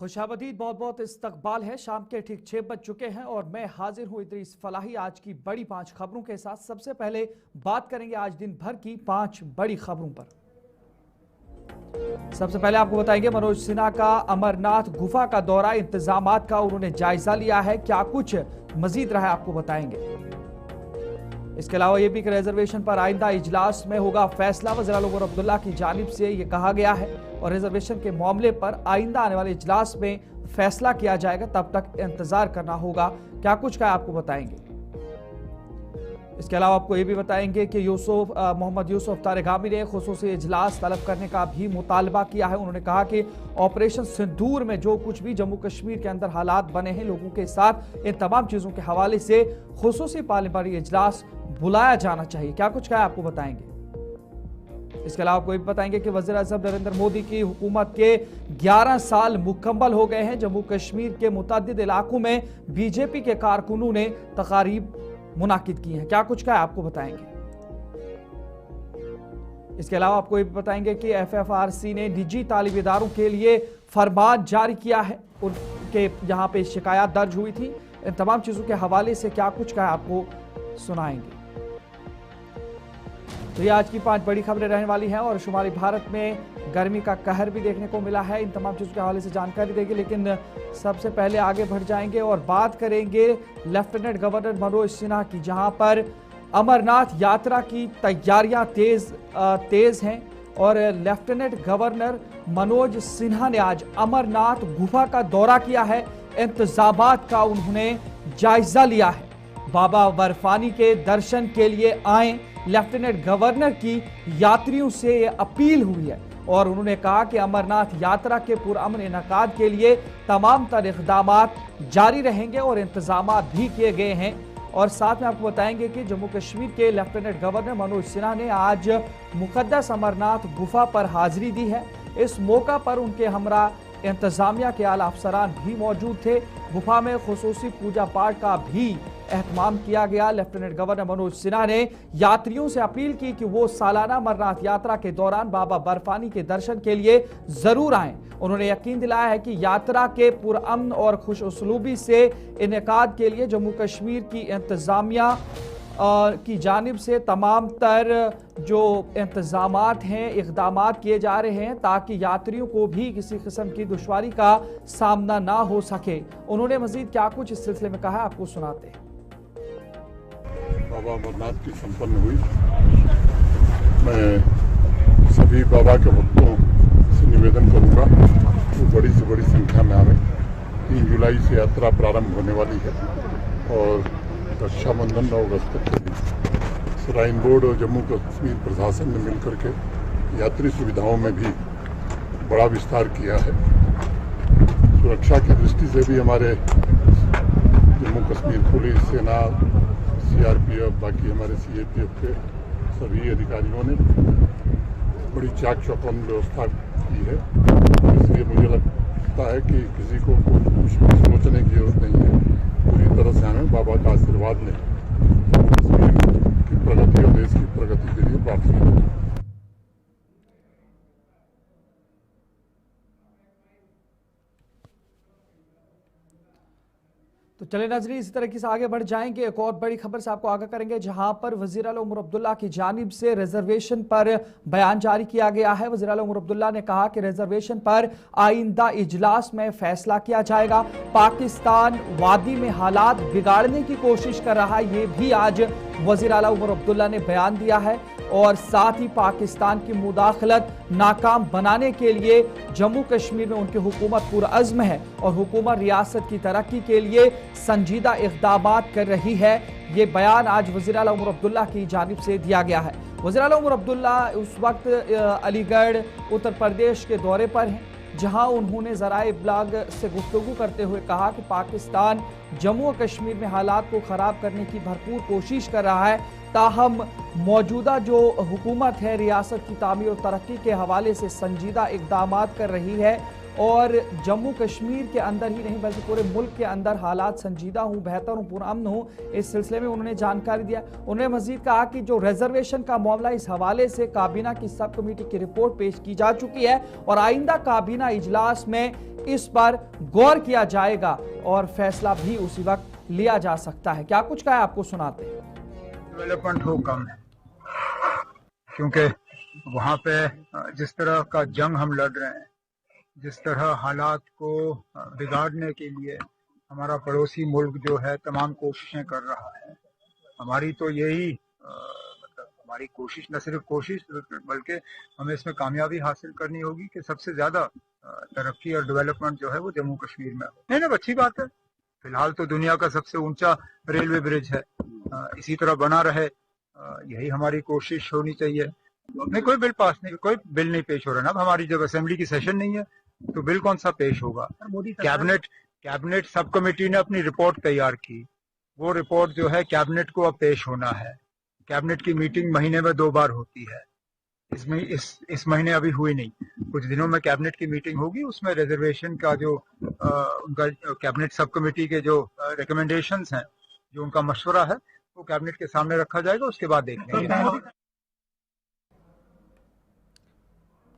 खुशाबदीद बहुत बहुत इस्तकबाल है। शाम के ठीक 6 बज चुके हैं और मैं हाजिर हूं इदरीस फलाही आज की बड़ी 5 खबरों के साथ। सबसे पहले बात करेंगे आज दिन भर की 5 बड़ी खबरों पर। सबसे पहले आपको बताएंगे मनोज सिन्हा का अमरनाथ गुफा का दौरा, इंतजामात का उन्होंने जायजा लिया है, क्या कुछ मजीद रहा है आपको बताएंगे। इसके अलावा यह भी कि रिजर्वेशन पर आइंदा इजलास में होगा फैसला, वज़ीर आला उमर अब्दुल्ला की जानिब से यह कहा गया है और रिजर्वेशन के मामले पर आइंदा आने वाले इजलास में फैसला किया जाएगा, तब तक इंतजार करना होगा। क्या कुछ का आपको बताएंगे। इसके अलावा आपको यह भी बताएंगे कि मोहम्मद यूसुफ तारिगामी ने खुसूसी इजलास तलब करने का भी मुतालबा किया है। उन्होंने कहा कि ऑपरेशन सिंदूर में जो कुछ भी जम्मू कश्मीर के अंदर हालात बने हैं, लोगों के साथ इन तमाम चीज़ों के हवाले से खुसूसी पार्लियामानी इजलास बुलाया जाना चाहिए। क्या कुछ कहा आपको बताएंगे। इसके अलावा आपको ये भी बताएंगे कि वज़ीर आज़म नरेंद्र मोदी की हुकूमत के 11 साल मुकम्मल हो गए हैं। जम्मू कश्मीर के मुतअद्दिद इलाकों में बीजेपी के कारकुनों ने तकारीब मुनाकिद की हैं। क्या कुछ कहा आपको बताएंगे। इसके अलावा आपको ये भी बताएंगे कि FFRC ने निजी तालिब इदारों के लिए फरमान जारी किया है, उनके यहाँ पे शिकायत दर्ज हुई थी। इन तमाम चीज़ों के हवाले से क्या कुछ कहा आपको सुनाएंगे। तो ये आज की 5 बड़ी खबरें रहने वाली हैं और शुमाली भारत में गर्मी का कहर भी देखने को मिला है। इन तमाम चीज़ों के हवाले से जानकारी देंगे, लेकिन सबसे पहले आगे बढ़ जाएंगे और बात करेंगे लेफ्टिनेंट गवर्नर मनोज सिन्हा की, जहां पर अमरनाथ यात्रा की तैयारियां तेज हैं और लेफ्टिनेंट गवर्नर मनोज सिन्हा ने आज अमरनाथ गुफा का दौरा किया है। इंतजामात का उन्होंने जायजा लिया है। बाबा बर्फानी के दर्शन के लिए आए लेफ्टिनेंट गवर्नर की यात्रियों से ये अपील हुई है और उन्होंने कहा कि अमरनाथ यात्रा के पुरअमन इनकाद के लिए तमाम तर इक़दामात जारी रहेंगे और इंतजामात भी किए गए हैं। और साथ में आपको बताएंगे कि जम्मू कश्मीर के लेफ्टिनेंट गवर्नर मनोज सिन्हा ने आज मुक़द्दस अमरनाथ गुफा पर हाजिरी दी है। इस मौका पर उनके हमरा इंतजामिया के आला अफसरान भी मौजूद थे। गुफा में खुसूसी पूजा पाठ का भी एहतमाम किया गया। लेफ्टिनेंट गवर्नर मनोज सिन्हा ने यात्रियों से अपील की कि वो सालाना अमरनाथ यात्रा के दौरान बाबा बर्फानी के दर्शन के लिए जरूर आएं। उन्होंने यकीन दिलाया है कि यात्रा के पुरअमन और खुश उसलूबी से इनेकाद के लिए जम्मू कश्मीर की इंतजामिया की जानिब से तमाम तर जो इंतजामात हैं, इक़दामात किए जा रहे हैं ताकि यात्रियों को भी किसी किस्म की दुश्वारी का सामना ना हो सके। उन्होंने मजीद क्या कुछ इस सिलसिले में कहा आपको सुनाते हैं। बाबा अमरनाथ की संपन्न हुई। मैं सभी बाबा के भक्तों से निवेदन करूंगा वो बड़ी से बड़ी संख्या में आवे। 3 जुलाई से यात्रा प्रारंभ होने वाली है और रक्षाबंधन 9 अगस्त के दिन श्राइन बोर्ड और जम्मू कश्मीर प्रशासन ने मिलकर के यात्री सुविधाओं में भी बड़ा विस्तार किया है। सुरक्षा की दृष्टि से भी हमारे जम्मू कश्मीर पुलिस, सेना, CRPF, बाकी हमारे CAPF के सभी अधिकारियों ने बड़ी चाक चौबंद व्यवस्था की है। इसलिए मुझे लगता है कि किसी को कुछ सोचने की जरूरत नहीं है। पूरी तरह से हमें बाबा का आशीर्वाद लें, कश्मीर की प्रगति और देश की प्रगति के लिए प्रार्थना करें। तो चले नाज़रीन, इसी तरीके से आगे बढ़ जाएंगे। एक और बड़ी खबर से आपको आगाह करेंगे, जहां पर वज़ीर आला उमर अब्दुल्ला की जानिब से रिजर्वेशन पर बयान जारी किया गया है। वज़ीर आला उमर अब्दुल्ला ने कहा कि रिजर्वेशन पर आइंदा इजलास में फैसला किया जाएगा। पाकिस्तान वादी में हालात बिगाड़ने की कोशिश कर रहा है, ये भी आज वज़ीर आला उमर अब्दुल्ला ने बयान दिया है और साथ ही पाकिस्तान की मुदाखलत नाकाम बनाने के लिए जम्मू कश्मीर में उनकी हुकूमत पुरअज़्म है और हुकूमत रियासत की तरक्की के लिए संजीदा इक़दामात कर रही है। ये बयान आज वज़ीर आला उमर अब्दुल्ला की जानिब से दिया गया है। वज़ीर आला उमर अब्दुल्ला उस वक्त अलीगढ़ उत्तर प्रदेश के दौरे पर हैं, जहां उन्होंने ज़राए इब्लाग से गुफ्तगू करते हुए कहा कि पाकिस्तान जम्मू और कश्मीर में हालात को ख़राब करने की भरपूर कोशिश कर रहा है, ताहम मौजूदा जो हुकूमत है रियासत की तामीर और तरक्की के हवाले से संजीदा इक़दामात कर रही है और जम्मू कश्मीर के अंदर ही नहीं बल्कि पूरे मुल्क के अंदर हालात संजीदा हों, बेहतर हों, पुरअमन हों। इस सिलसिले में उन्होंने जानकारी दिया। उन्होंने मजीद कहा कि जो रिजर्वेशन का मामला, इस हवाले से काबीना की सब कमेटी की रिपोर्ट पेश की जा चुकी है और आइंदा काबीना इजलास में इस पर गौर किया जाएगा और फैसला भी उसी वक्त लिया जा सकता है। क्या कुछ कहा है आपको सुनाते हैं। डेवलपमेंट हो कम है, क्योंकि वहाँ पे जिस तरह का जंग हम लड़ रहे हैं, जिस तरह हालात को बिगाड़ने के लिए हमारा पड़ोसी मुल्क जो है तमाम कोशिशें कर रहा है, हमारी तो यही हमारी कोशिश, न सिर्फ कोशिश बल्कि हमें इसमें कामयाबी हासिल करनी होगी कि सबसे ज्यादा तरक्की और डेवलपमेंट जो है वो जम्मू कश्मीर में हो। नहीं, अच्छी बात है। फिलहाल तो दुनिया का सबसे ऊंचा रेलवे ब्रिज है, इसी तरह बना रहे, यही हमारी कोशिश होनी चाहिए। नहीं, कोई बिल पास नहीं, कोई बिल नहीं पेश हो रहा ना। अब हमारी जब असेंबली की सेशन नहीं है तो बिल कौन सा पेश होगा। कैबिनेट सब कमेटी ने अपनी रिपोर्ट तैयार की, वो रिपोर्ट जो है कैबिनेट को अब पेश होना है। कैबिनेट की मीटिंग महीने में 2 बार होती है, इसमें इस महीने अभी हुई नहीं, कुछ दिनों में कैबिनेट की मीटिंग होगी। उसमें रिजर्वेशन का जो उनका कैबिनेट सब कमेटी के जो रिकमेंडेशंस हैं, जो उनका मशवरा है, वो कैबिनेट के सामने रखा जाएगा, उसके बाद देखेंगे।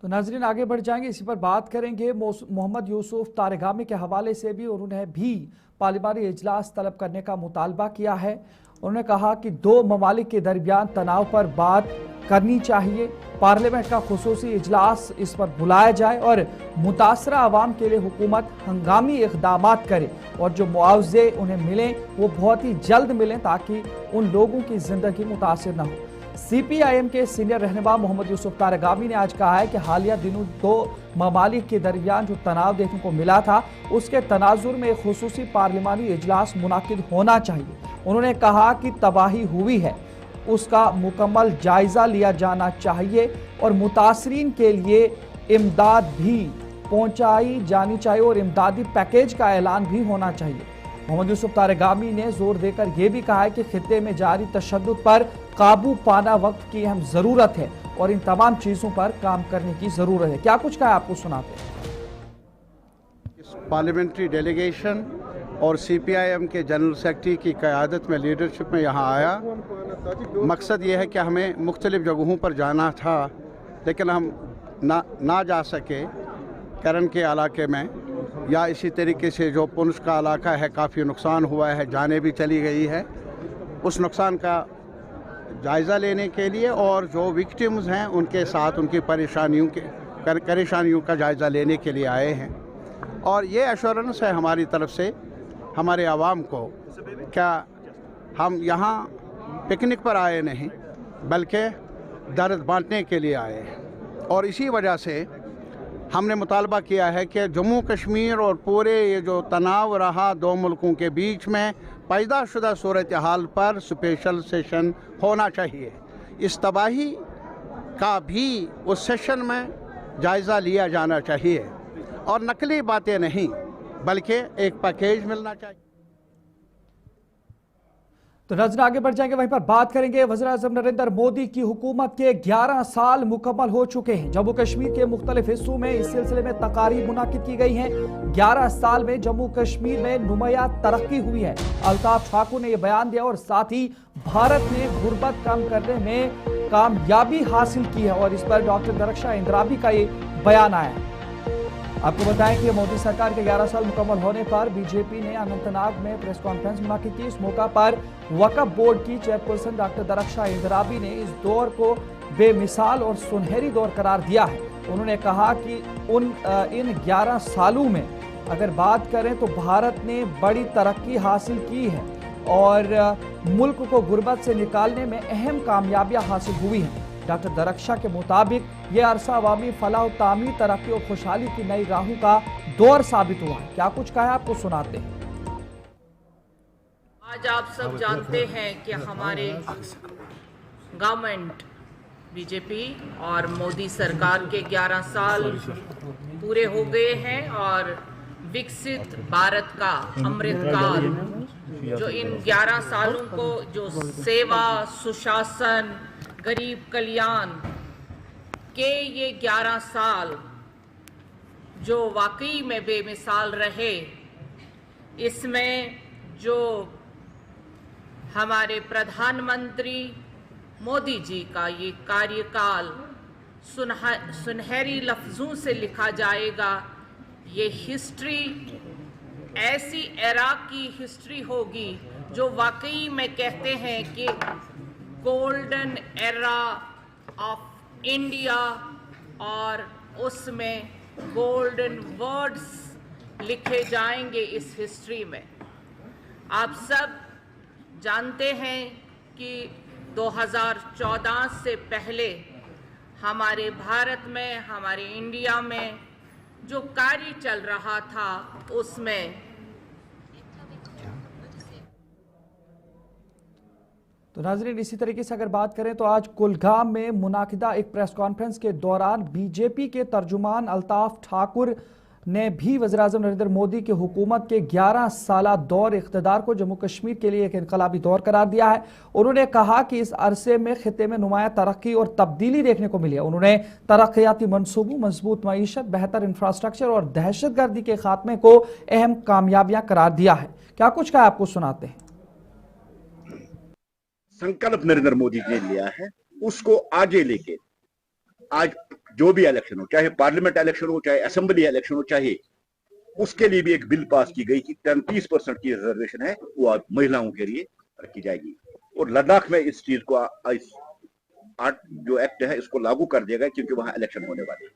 तो नाजरीन आगे बढ़ जाएंगे, इसी पर बात करेंगे मोहम्मद यूसुफ तारगामी के हवाले से भी। उन्होंने भी पार्लिमानी इजलास तलब करने का मुतालबा किया है। उन्होंने कहा कि 2 ममालिक के दरमियान तनाव पर बात करनी चाहिए, पार्लियामेंट का खुसूसी इजलास इस पर बुलाया जाए और मुतासरा आवाम के लिए हुकूमत हंगामी इक़दामात करे और जो मुआवजे उन्हें मिलें वो बहुत ही जल्द मिलें ताकि उन लोगों की ज़िंदगी मुतासिर न हो। CPIM के सीनियर रहनुमा मोहम्मद यूसुफ तारगामी ने आज कहा है कि हालिया दिनों 2 ममालिक के दरमियान जो तनाव देखने को मिला था, उसके तनाजुर में एक खुसूसी पार्लिमानी इजलास मुनाकिद होना चाहिए। उन्होंने कहा कि तबाही हुई है, उसका मुकम्मल जायज़ा लिया जाना चाहिए और मुतासरीन के लिए इमदाद भी पहुँचाई जानी चाहिए और इमदादी पैकेज का ऐलान भी होना चाहिए। मोहम्मद यूसुफ तारगामी ने जोर देकर यह भी कहा है कि खित्ते में जारी तशद्दुद पर काबू पाना वक्त की अहम ज़रूरत है और इन तमाम चीज़ों पर काम करने की ज़रूरत है। क्या कुछ कहा है आपको सुनाते हैं। पार्लियामेंट्री डेलीगेशन और CPIM के जनरल सेक्रेटरी की क़यादत में, लीडरशिप में यहाँ आया। मकसद ये है कि हमें मुख्तलिफ़ जगहों पर जाना था, लेकिन हम ना जा सके। करन के इलाके में या इसी तरीके से जो पुंछ का इलाका है, काफ़ी नुकसान हुआ है, जाने भी चली गई है। उस नुकसान का जायज़ा लेने के लिए और जो विक्टिम्स हैं उनके साथ उनकी परेशानियों का जायज़ा लेने के लिए आए हैं। और ये एश्योरेंस है हमारी तरफ से हमारे आवाम को, क्या हम यहाँ पिकनिक पर आए नहीं बल्कि दर्द बांटने के लिए आए हैं। और इसी वजह से हमने मुतालबा किया है कि जम्मू कश्मीर और पूरे ये जो तनाव रहा 2 मुल्कों के बीच में, पैदा शुदा सूरत हाल पर स्पेशल सेशन होना चाहिए। इस तबाही का भी उस सेशन में जायज़ा लिया जाना चाहिए और नकली बातें नहीं बल्कि एक पैकेज मिलना चाहिए। तो नजर आगे बढ़ जाएंगे, वहीं पर बात करेंगे। वज़ीर-ए-आज़म नरेंद्र मोदी की हुकूमत के 11 साल मुकम्मल हो चुके हैं। जम्मू कश्मीर के मुख्तलिफ हिस्सों में इस सिलसिले में तकारीर मुनाकिद की गई हैं। 11 साल में जम्मू कश्मीर में नुमाया तरक्की हुई है, अल्ताफ ठाकुर ने यह बयान दिया और साथ ही भारत ने गुर्बत कम करने में कामयाबी हासिल की है और इस पर डॉक्टर दरख्शां इंद्राबी का ये बयान आया है। आपको बताएं कि मोदी सरकार के 11 साल मुकम्मल होने पर बीजेपी ने अनंतनाग में प्रेस कॉन्फ्रेंस मुनाकिद की। इस मौका पर वक्फ बोर्ड की चेयरपर्सन डॉक्टर दरख्शां इंद्राबी ने इस दौर को बेमिसाल और सुनहरी दौर करार दिया है। उन्होंने कहा कि इन 11 सालों में अगर बात करें तो भारत ने बड़ी तरक्की हासिल की है और मुल्क को गुर्बत से निकालने में अहम कामयाबियां हासिल हुई हैं। डॉक्टर दरख्शां के मुताबिक ये अरसा अवामी फलाह तामीर, तरक्की और खुशहाली की नई राहों का दौर साबित हुआ है। क्या कुछ कहा है आपको सुनाते हैं। आज आप सब जानते हैं कि हमारे गवर्नमेंट बीजेपी और मोदी सरकार के 11 साल पूरे हो गए हैं और विकसित भारत का अमृतकाल, जो इन 11 सालों को जो सेवा, सुशासन, गरीब कल्याण के ये 11 साल जो वाकई में बेमिसाल रहे, इसमें जो हमारे प्रधानमंत्री मोदी जी का ये कार्यकाल सुनहरी लफ्ज़ों से लिखा जाएगा ये हिस्ट्री ऐसी एरा की हिस्ट्री होगी जो वाकई में कहते हैं कि गोल्डन एरा ऑफ इंडिया, और उसमें गोल्डन वर्ड्स लिखे जाएंगे इस हिस्ट्री में। आप सब जानते हैं कि 2014 से पहले हमारे भारत में, हमारे इंडिया में जो कार्य चल रहा था उसमें तो नाज़रीन, इसी तरीके से अगर बात करें तो आज कुलगाम में मुनाकिदा एक प्रेस कॉन्फ्रेंस के दौरान बीजेपी के तर्जुमान अल्ताफ ठाकुर ने भी वज़ीर-ए-आज़म नरेंद्र मोदी की हुकूमत के 11 साला दौर इख्तिदार को जम्मू कश्मीर के लिए एक इनकलाबी दौर करार दिया है। उन्होंने कहा कि इस अरसे में खित्ते में नुमाया तरक्की और तब्दीली देखने को मिली है। उन्होंने तरक्याती मनसूबों, मजबूत मईशत, बेहतर इंफ्रास्ट्रक्चर और दहशतगर्दी के खात्मे को अहम कामयाबियां करार दिया है। क्या कुछ कहा, आपको सुनाते हैं। संकल्प नरेंद्र मोदी जी ने लिया है, उसको आगे लेके आज जो भी इलेक्शन हो, चाहे पार्लियामेंट इलेक्शन हो, चाहे असेंबली इलेक्शन हो, चाहे उसके लिए भी एक बिल पास की गई कि 33% की रिजर्वेशन है वो आज महिलाओं के लिए रखी जाएगी। और लद्दाख में इस चीज को जो एक्ट है इसको लागू कर दिया गया क्योंकि वहां इलेक्शन होने वाले हैं।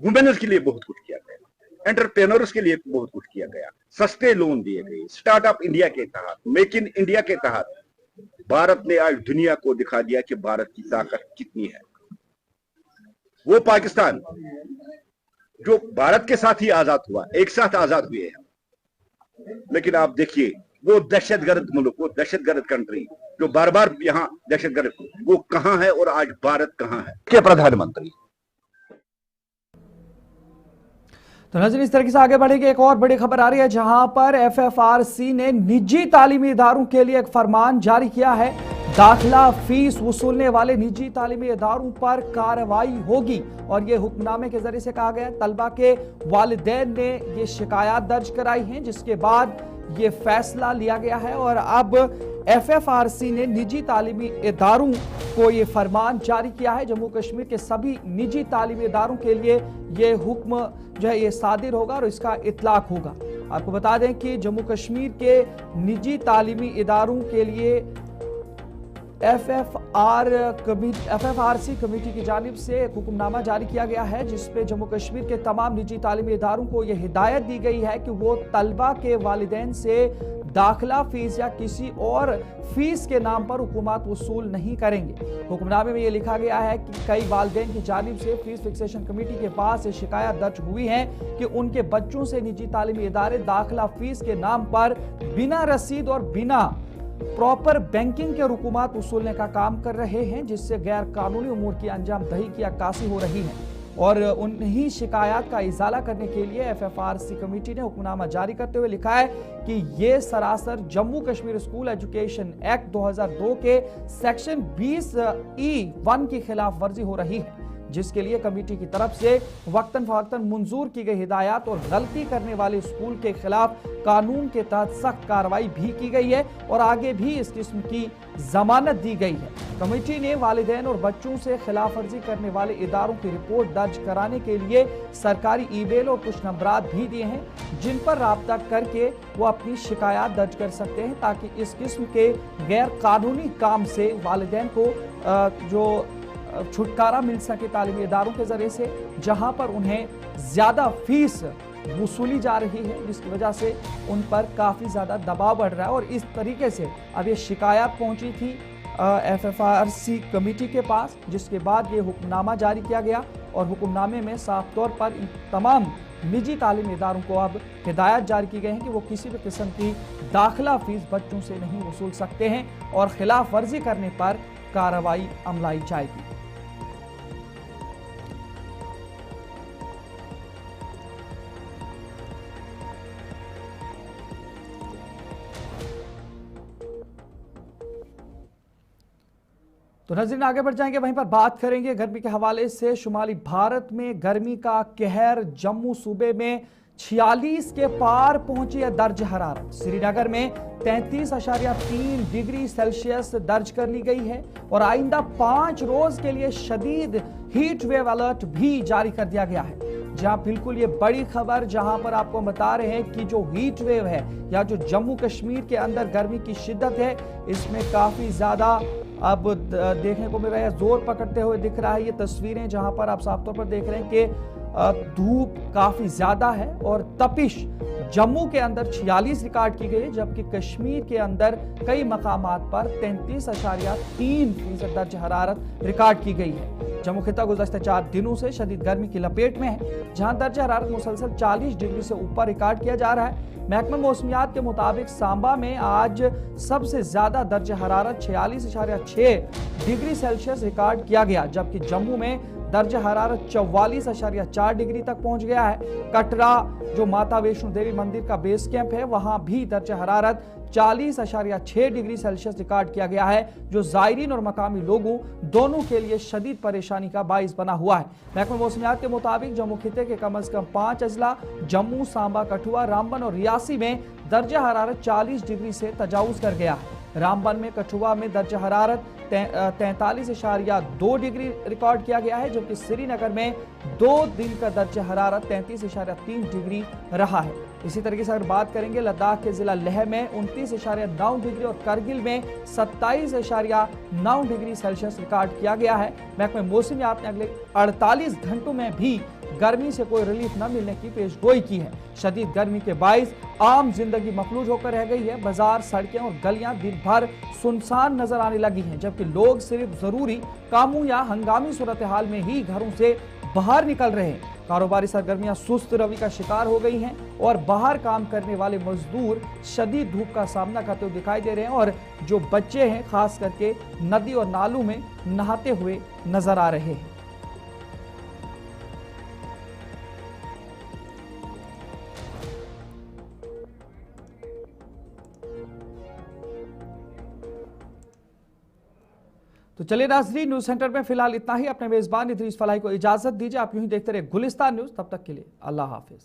वुमेन्स के लिए बहुत कुछ किया गया, एंटरप्रेन्योर्स के लिए बहुत कुछ किया गया, सस्ते लोन दिए गए, स्टार्टअप इंडिया के तहत, मेक इन इंडिया के तहत भारत ने आज दुनिया को दिखा दिया कि भारत की ताकत कितनी है। वो पाकिस्तान जो भारत के साथ ही आजाद हुआ, एक साथ आजाद हुए हैं, लेकिन आप देखिए वो दहशतगर्द मुल्क, वो दहशतगर्द कंट्री जो बार बार यहाँ दहशतगर्द, वो कहां है और आज भारत कहां है के प्रधानमंत्री। तो नज़र इस तरीके से आगे बढ़ेगी। एक और बड़ी खबर आ रही है जहां पर FFRC ने निजी तालीमी इदारों के लिए एक फरमान जारी किया है। दाखिला फीस वसूलने वाले निजी तालीमी इदारों पर कार्रवाई होगी और ये हुक्मनामे के जरिए से कहा गया। तलबा के वालिदैन ने ये शिकायत दर्ज कराई हैं, जिसके बाद ये फैसला लिया गया है और अब FFRC ने निजी तालीमी इदारों को ये फरमान जारी किया है। जम्मू कश्मीर के सभी निजी तालीमी इदारों के लिए ये हुक्म जो है ये सादिर होगा और इसका इतलाक होगा। आपको बता दें कि जम्मू कश्मीर के निजी तालीमी इदारों के लिए FFRC कमेटी की जानिब से एक हुक्मनामा जारी किया गया है, जिसपे जम्मू कश्मीर के तमाम निजी तालीमी इदारों को यह हिदायत दी गई है कि वो तलबा के वालिदैन से दाखिला फीस या किसी और फीस के नाम पर हुकूमत वसूल नहीं करेंगे। हुक्मनामे में यह लिखा गया है कि कई वालिदैन की जानिब से फीस फिक्सेशन कमेटी के पास शिकायत दर्ज हुई है कि उनके बच्चों से निजी तालीमी इदारे दाखिला फीस के नाम पर बिना रसीद और बिना प्रॉपर बैंकिंग के रुकूमात वसूलने का काम कर रहे हैं, जिससे गैर कानूनी उमूर की अंजाम दही की अक्कासी हो रही है। और उन्हीं शिकायत का इजाला करने के लिए FFRC कमेटी ने हुक्मनामा जारी करते हुए लिखा है कि ये सरासर Jammu Kashmir school education act 2002 के सेक्शन 20E1 की खिलाफ वर्जी हो रही है, जिसके लिए कमेटी की तरफ से वक्तन फवक्तन मंजूर की गई हिदायत और गलती करने वाले स्कूल के खिलाफ कानून के तहत सख्त कार्रवाई भी की गई है और आगे भी इस किस्म की जमानत दी गई है। कमेटी ने वालिदैन और बच्चों से खिलाफ वर्जी करने वाले इदारों की रिपोर्ट दर्ज कराने के लिए सरकारी ईमेल और कुछ नंबरात भी दिए हैं, जिन पर राब्ता करके वो अपनी शिकायत दर्ज कर सकते हैं, ताकि इस किस्म के गैर कानूनी काम से वालिदैन को जो छुटकारा मिल सके तालीमी इदारों के जरिए से, जहां पर उन्हें ज्यादा फीस वसूली जा रही है, जिसकी वजह से उन पर काफी ज्यादा दबाव बढ़ रहा है। और इस तरीके से अब ये शिकायत पहुंची थी FFRC कमेटी के पास, जिसके बाद ये हुक्मनामा जारी किया गया और हुक्मनामे में साफ तौर पर इन तमाम निजी तालीमी इदारों को अब हिदायत जारी की गई है कि वो किसी भी किस्म की दाखिला फीस बच्चों से नहीं वसूल सकते हैं और खिलाफ वर्जी करने पर कार्रवाई अमलाई जाएगी। तो नज़रीन आगे बढ़ जाएंगे, वहीं पर बात करेंगे गर्मी के हवाले से। शुमाली भारत में गर्मी का कहर, जम्मू सूबे में 46 के पार पहुंची है दर्ज हरारत। श्रीनगर में 33.3 डिग्री सेल्सियस दर्ज कर ली गई है और आइंदा 5 रोज के लिए शदीद हीट वेव अलर्ट भी जारी कर दिया गया है। जहां बिल्कुल ये बड़ी खबर, जहां पर आपको बता रहे हैं कि जो हीट वेव है या जो जम्मू कश्मीर के अंदर गर्मी की शिद्दत है, इसमें काफी ज्यादा अब देखने को मिल रहा है, जोर पकड़ते हुए दिख रहा है। ये तस्वीरें जहां पर आप साफ तौर पर देख रहे हैं कि धूप काफी ज्यादा है और तपिश जम्मू के अंदर 46 रिकॉर्ड की गई है, जबकि कश्मीर के अंदर कई मकामात पर 33.3% दर्ज हरारत रिकॉर्ड की गई है। जम्मू खिता गुज़श्ता 4 दिनों से शदीद गर्मी की लपेट में है, जहां दर्ज हरारत मुसलसल 40 डिग्री से ऊपर रिकॉर्ड किया जा रहा है। महकमा मौसमियात के मुताबिक सांबा में आज सबसे ज्यादा दर्ज हरारत 46.6 डिग्री सेल्सियस रिकॉर्ड किया गया, जबकि जम्मू में दर्ज हरारत 44.4 डिग्री तक पहुंच गया है। कटरा जो माता वैष्णो देवी मंदिर का बेस कैंप है, वहां भी दर्ज हरारत 40.6 डिग्री सेल्सियस रिकॉर्ड किया गया है, जो जायरीन और मकामी लोगों दोनों के लिए शदीद परेशानी का बाइस बना हुआ है। महकमा मौसमियात के मुताबिक जम्मू खिते के कम से कम 5 अजला जम्मू, सांबा, कठुआ, रामबन और रियासी में दर्ज हरारत 40 डिग्री से तजावुज कर गया है। रामबन में, कठुआ में दर्ज हरारत 43.2 डिग्री रिकॉर्ड किया गया है, जबकि श्रीनगर में 2 दिन का दर्ज हरारत 33.3 डिग्री रहा है। इसी तरीके से अगर बात करेंगे लद्दाख के जिला लेह में 29.9 डिग्री और करगिल में 27.9 डिग्री सेल्सियस रिकॉर्ड किया गया है। महकमे मौसमियात ने अगले 48 घंटों में भी गर्मी से कोई रिलीफ न मिलने की पेशगोई की है। शदीद गर्मी के बाइस आम जिंदगी मफलूज होकर रह गई है। बाजार, सड़कें और गलियां दिन भर सुनसान नजर आने लगी हैं, जबकि लोग सिर्फ जरूरी कामों या हंगामी सूरत हाल में ही घरों से बाहर निकल रहे हैं। कारोबारी सरगर्मियां सुस्त रवि का शिकार हो गई हैं और बाहर काम करने वाले मजदूर शदीद धूप का सामना करते हुए दिखाई दे रहे हैं और जो बच्चे हैं खास करके नदी और नालों में नहाते हुए नजर आ रहे हैं। तो चलिए नाज़रीन, न्यूज सेंटर में फिलहाल इतना ही। अपने मेजबान इदरीस फलाही को इजाजत दीजिए। आप यूं ही देखते रहे गुलिस्तान न्यूज। तब तक के लिए अल्लाह हाफिज।